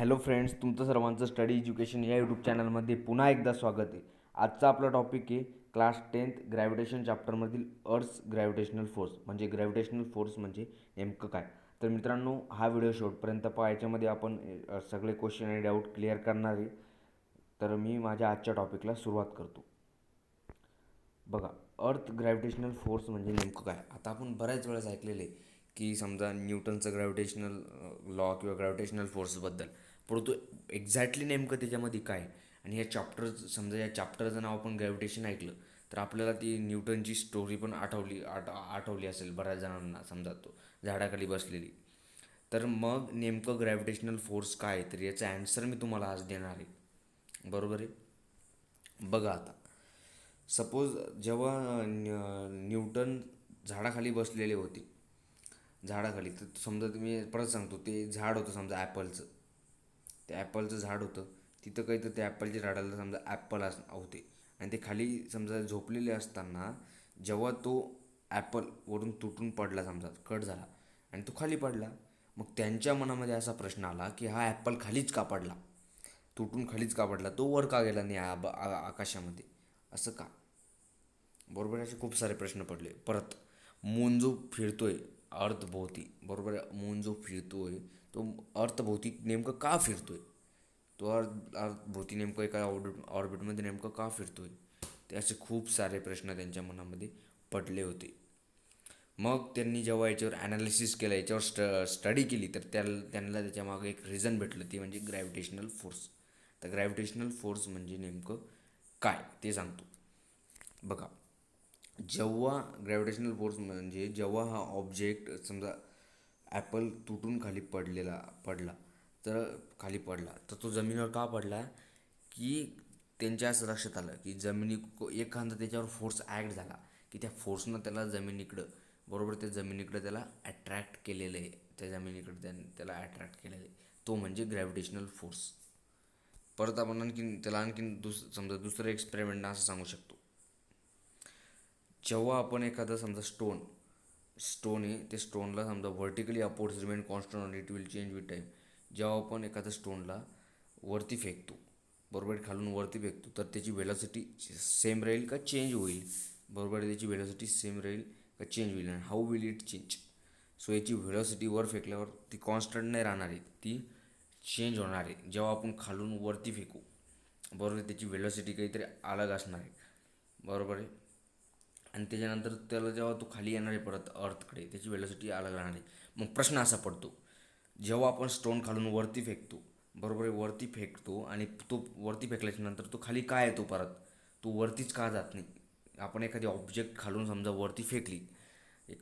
Hello friends, तुमचं सर्वांचं study education या यूट्यूब चॅनलमध्ये पुन्हा एकदा स्वागत आहे. आजचा आपला टॉपिक आहे क्लास 10th ग्रॅव्हिटेशन चॅप्टरमधील अर्थ ग्रॅव्हिटेशनल फोर्स. ग्रॅव्हिटेशनल फोर्स म्हणजे नेमकं काय. तर मित्रांनो, हा व्हिडिओ शेवटपर्यंत पहा. याच्यामध्ये आपण सगळे क्वेश्चन आणि डाऊट क्लिअर करणार आहे. तर मी माझ्या आजच्या टॉपिकला सुरुवात करतो. बघा, अर्थ ग्रॅव्हिटेशनल फोर्स म्हणजे नेमकं काय. आता आपण बऱ्याच वेळेस ऐकलेलं आहे की समजा न्यूटनचं ग्रॅव्हिटेशनल लॉ किंवा ग्रॅव्हिटेशनल फोर्सबद्दल, परंतु एक्झॅक्टली नेमकं त्याच्यामध्ये काय. आणि या चॅप्टरचं नाव आपण ग्रॅव्हिटेशन ऐकलं तर आपल्याला ती न्यूटनची स्टोरी पण आठवली असेल बऱ्याच जणांना. समजा तो झाडाखाली बसलेली. तर मग नेमकं ग्रॅव्हिटेशनल फोर्स काय, तर याचं ॲन्सर मी तुम्हाला आज देणार आहे. बरोबर आहे. बघा आता, सपोज जेव्हा न्यूटन झाडाखाली बसलेले होते, झाडाखाली, तर समजा तुम्ही परत सांगतो, ते झाड होतं समजा ॲपलचं. ते ॲपलचं झाड होतं. तिथं काही तर त्या ॲपलच्या झाडाला समजा होते. आणि ते खाली समजा झोपलेले असताना जेव्हा तो ॲपल वरून तुटून पडला, समजा कट झाला आणि तो खाली पडला, मग त्यांच्या मनामध्ये असा प्रश्न आला की हा ॲपल खालीच का पडला, तुटून खालीच का पडला, तो वर का गेला नाही आकाशामध्ये, असं का. बरोबर. असे खूप सारे प्रश्न पडले. परत मून जो फिरतोय अर्थभोवती, बरोबर आहे, मून जो फिरतोय तो अर्थभोवती नेमकं का फिरतोय, तो अर्थभोवती नेमकं एका ऑर्बिटमध्ये नेमकं का फिरतोय. ते असे खूप सारे प्रश्न त्यांच्या मनामध्ये पडले होते. मग त्यांनी जेव्हा याच्यावर ॲनालिसिस केलं, याच्यावर स्टडी केली, तर त्यांना त्याच्यामागं एक रिझन भेटलं, ते म्हणजे ग्रॅव्हिटेशनल फोर्स. तर ग्रॅव्हिटेशनल फोर्स म्हणजे नेमकं काय ते सांगतो. बघा, जेव्हा ग्रॅव्हिटेशनल फोर्स म्हणजे जेव्हा हा ऑब्जेक्ट समजा ॲपल तुटून पडला, तर तो जमिनीवर का पडला, की त्यांच्या असं लक्षात आलं की एखादा त्याच्यावर फोर्स ॲक्ट झाला की त्या फोर्सनं त्याला जमिनीकडं, बरोबर, त्या जमिनीकडं त्याला अट्रॅक्ट केलेलं आहे, त्या जमिनीकडं त्याला अट्रॅक्ट केलेलं आहे, तो म्हणजे ग्रॅव्हिटेशनल फोर्स. परत आपण आणखीन समजा दुसरं एक्सपेरिमेंट असं सांगू शकतो. जेव्हा आपण एखादं समजा स्टोन आहे, ते स्टोनला समजा vertically upwards remain constant, it will change with time. जेव्हा आपण एखाद्या स्टोनला वरती फेकतो, बरोबर, खालून वरती फेकतो, तर त्याची व्हेलॉसिटी सेम राहील का चेंज होईल, बरोबर, त्याची व्हेलॉसिटी सेम राहील का चेंज होईल, आणि how will it change. So याची व्हेलॉसिटी वर फेकल्यावर ती कॉन्स्टंट नाही राहणार आहे, ती चेंज होणार आहे. जेव्हा आपण खालून वरती फेकू, बरोबर, त्याची व्हेलॉसिटी काहीतरी अलग असणार आहे, बरोबर आहे. आणि त्याच्यानंतर त्याला जेव्हा तो खाली येणार आहे परत अर्थकडे, त्याची व्हेलॉसिटी अलग राहणार आहे. मग प्रश्न असा पडतो, जेव्हा आपण स्टोन खालून वरती फेकतो, बरोबर आहे, वरती फेकतो, आणि तो वरती फेकल्याच्या नंतर तो खाली का येतो परत, तो वरतीच का जात नाही. आपण एखादी ऑब्जेक्ट खालून समजा वरती फेकली,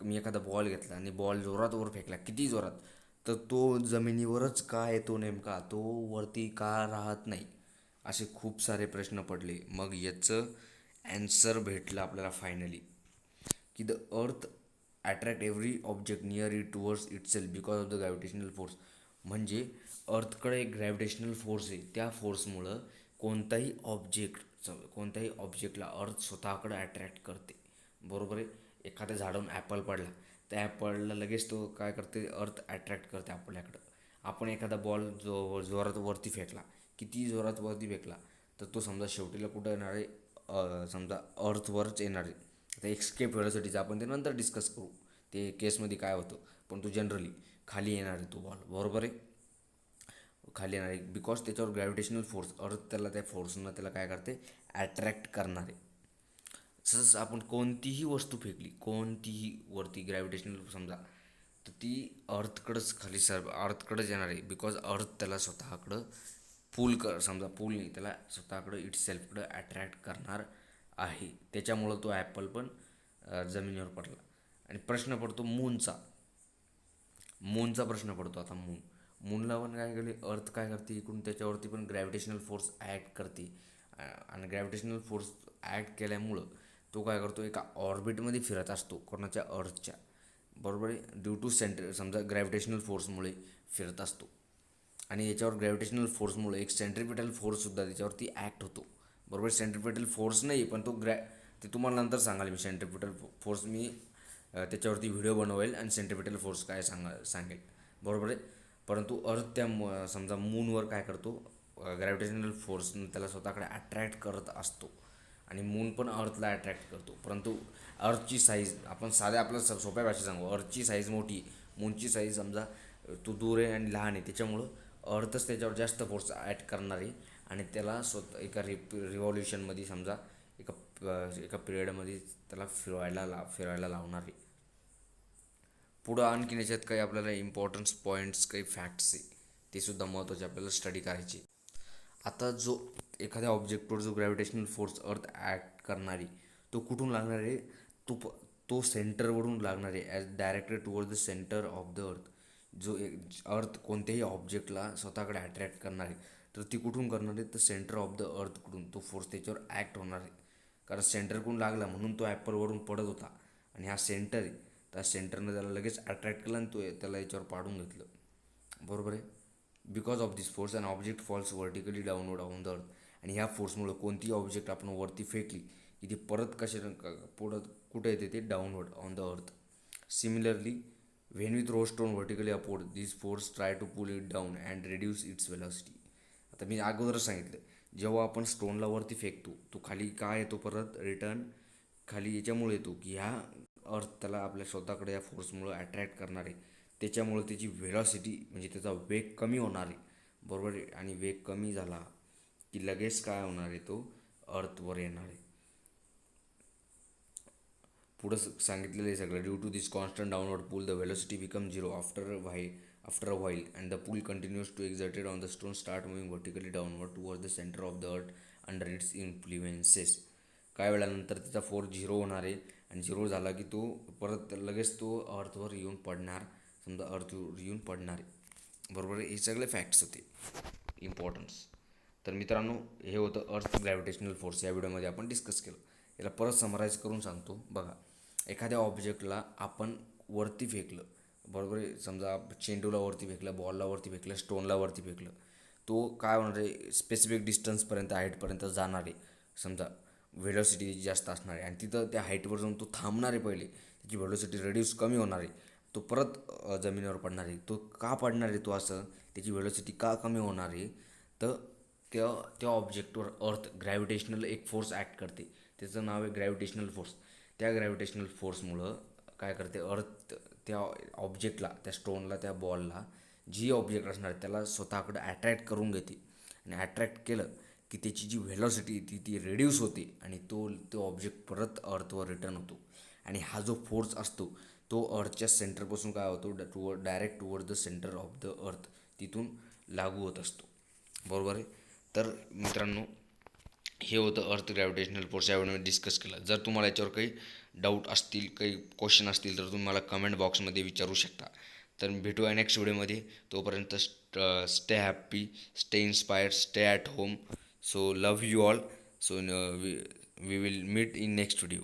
मी एखादा बॉल घेतला आणि बॉल जोरात वर फेकला, किती जोरात, तर तो जमिनीवरच का येतो नेमका, तो वरती का राहत नाही. असे खूप सारे प्रश्न पडले. मग याचं ॲन्सर भेटलं आपल्याला फायनली, की the earth attract every object near it towards itself because of the gravitational force. म्हणजे अर्थकडे एक ग्रॅव्हिटेशनल फोर्स आहे, त्या फोर्समुळं कोणत्याही ऑब्जेक्टला अर्थ स्वतःकडे अट्रॅक्ट करते, बरोबर आहे. एखाद्या झाडावरून ॲपल पडला, त्या ॲपलला लगेच तो काय करते, अर्थ अट्रॅक्ट करते आपल्याकडं. आपण एखादा बॉल जोरात वरती फेकला, किती जोरात वरती फेकला, तर तो समजा शेवटीला कुठं येणार आहे, समजा अर्थवरच येणार आहे. आता एक्स्केप व्हेलॉसिटीचं आपण ते नंतर डिस्कस करू, ते केसमध्ये काय होतं, पण तो जनरली खाली येणार आहे तो बॉल, बरोबर आहे, खाली येणार आहे, बिकॉज त्याच्यावर ग्रॅव्हिटेशनल फोर्स, अर्थ त्या फोर्सनं त्याला काय करते, अट्रॅक्ट करणार आहे. तसंच आपण कोणतीही वस्तू फेकली, कोणतीही वरती ग्रॅव्हिटेशनल समजा, तर ती अर्थकडंच येणार आहे, बिकॉज अर्थ त्याला स्वतःकडं समजा पूल नाही, त्याला स्वतःकडं इट सेल्फकडं अट्रॅक्ट करणार आहे. त्याच्यामुळं तो ॲपल पण जमिनीवर पडला. आणि प्रश्न पडतो मूनचा प्रश्न पडतो. आता मूनला पण काय केले, अर्थ काय करते, इकडून त्याच्यावरती पण ग्रॅव्हिटेशनल फोर्स ॲक्ट करते. आणि ग्रॅव्हिटेशनल फोर्स ॲक्ट केल्यामुळं तो काय करतो, एका ऑर्बिटमध्ये फिरत असतो, कोणाच्या अर्थच्या, बरोबर आहे, ड्यू टू समजा ग्रॅव्हिटेशनल फोर्समुळे फिरत असतो. आणि याच्यावर ग्रॅव्हिटेशनल फोर्समुळे एक सेंट्रिपिटल फोर्ससुद्धा त्याच्यावरती ॲक्ट होतो, बरोबर. सेंट्रिपिटल फोर्स नाही, पण ते तुम्हाला नंतर सांगाल मी. सेंट्रिपिटल त्याच्यावरती व्हिडिओ बनवेल आणि सेंट्रिपिटल फोर्स काय सांगेल, बरोबर आहे. परंतु अर्थ त्या समजा मूनवर काय करतो, ग्रॅव्हिटेशनल फोर्सनं त्याला स्वतःकडे अट्रॅक्ट करत असतो आणि मून पण अर्थला अट्रॅक्ट करतो. परंतु अर्थची साईज आपण साध्या आपल्या सोप्या भाषेत सांगू, अर्थची साईज मोठी, मूनची साईज समजा तो दूर आहे आणि लहान आहे, त्याच्यामुळं अर्थच त्याच्यावर जास्त फोर्स ॲट करणार आहे आणि त्याला स्वतः एका रिव्हॉल्युशनमध्ये समजा एका पिरियडमध्ये त्याला फिरायला लावणार आहे. पुढं आणखीन याच्यात काही आपल्याला इम्पॉर्टन्स पॉईंट्स, काही फॅक्ट्स आहे ते सुद्धा महत्त्वाचे आपल्याला स्टडी करायचे. आता जो एखाद्या ऑब्जेक्टवर जो ग्रॅव्हिटेशनल फोर्स अर्थ ॲक्ट करणारी, तो कुठून लागणार आहे, तो सेंटरवरून लागणार आहे, as directed toward the centre of the अर्थ. जो अर्थ कोणत्याही ऑब्जेक्टला स्वतःकडे अट्रॅक्ट करणार आहे, तर ती कुठून करणार आहे, तर सेंटर ऑफ द अर्थकडून तो फोर्स त्याच्यावर ॲक्ट होणार आहे. कारण सेंटरकडून लागला म्हणून तो ॲपलवरून पडत होता आणि हा सेंटर आहे, त्या सेंटरनं त्याला लगेच अट्रॅक्ट केला आणि तो त्याला याच्यावर पाडून घेतलं. बरोबर आहे. Because of this force and object falls vertically downward on the earth. आणि ह्या फोर्समुळं कोणतीही ऑब्जेक्ट आपण वरती फेकली की ती परत पुढं कुठं येते, ते downward on the earth. Similarly when we throw stone vertically upward, this force try to pull it down and reduce its velocity. आता मी अगोदरच सांगितलं, जेव्हा आपण स्टोनला वरती फेकतो तो खाली काय येतो, परत रिटर्न खाली याच्यामुळे येतो की ह्या अर्थ त्याला आपल्या स्वतःकडे या फोर्समुळं अट्रॅक्ट करणार आहे, त्याच्यामुळं त्याची व्हेलॉसिटी म्हणजे त्याचा वेग कमी होणार आहे. बरोबर आहे. आणि वेग कमी झाला की लगेच काय होणार आहे, तो अर्थवर येणार आहे. पुढं सांगितलेलं आहे सगळं. Due to this constant downward pull the velocity become zero after a while and the pull continues to exerted on the stone start moving vertically downward toward the centre of the earth under its influences. काय वेळानंतर त्याचा force zero होणार आहे आणि zero झाला की तो परत लगेच तो अर्थवर येऊन पडणार, समजा अर्थवर येऊन पडणार आहे. बरोबर आहे. हे सगळे फॅक्ट्स होते इम्पॉर्टन्स. तर मित्रांनो, हे होतं अर्थ ग्रॅव्हिटेशनल फोर्स. या व्हिडिओमध्ये आपण डिस्कस केलं. याला परत समराईज करून सांगतो. बघा, एखाद्या ऑब्जेक्टला आपण वरती फेकलं, बरोबर आहे, समजा चेंडूला वरती फेकलं, बॉलला वरती फेकलं, स्टोनला वरती फेकलं, तो काय होणार आहे, स्पेसिफिक डिस्टन्सपर्यंत, हाईटपर्यंत जाणार आहे. समजा व्हेलॉसिटी जास्त असणार आहे आणि तिथं त्या हाईटवर जाऊन तो थांबणार आहे, पहिले त्याची व्हेलॉसिटी रिड्यूस कमी होणार आहे, तो परत जमिनीवर पडणार आहे. तो का पडणार आहे, तो असं त्याची व्हेलॉसिटी का कमी होणार आहे, तर त्या त्या ऑब्जेक्टवर अर्थ ग्रॅव्हिटेशनल एक फोर्स ॲक्ट करते, त्याचं नाव आहे ग्रॅव्हिटेशनल फोर्स. त्या ग्रॅव्हिटेशनल फोर्समुळं काय करते, अर्थ त्या ऑब्जेक्टला, त्या स्टोनला, त्या बॉलला, जी ऑब्जेक्ट असणार त्याला स्वतःकडे अट्रॅक्ट करून घेते आणि अट्रॅक्ट केलं की त्याची जी व्हेलॉसिटी ती रिड्यूस होते आणि तो ऑब्जेक्ट परत अर्थवर रिटर्न होतो. आणि हा जो फोर्स असतो तो अर्थच्या सेंटरपासून काय होतो, direct toward the centre of the अर्थ, तिथून लागू होत असतो. बरोबर आहे. तर मित्रांनो, हे होतं अर्थ ग्रॅव्हिटेशनल फोर्स. या व्हिडिओमध्ये डिस्कस केलं. जर तुम्हाला याच्यावर काही डाऊट असतील, काही क्वेश्चन असतील, तर तुम्ही मला कमेंट बॉक्समध्ये विचारू शकता. तर भेटूया नेक्स्ट व्हिडिओमध्ये. तोपर्यंत stay happy, stay inspired, stay at home. So love you all. So we will meet in next video.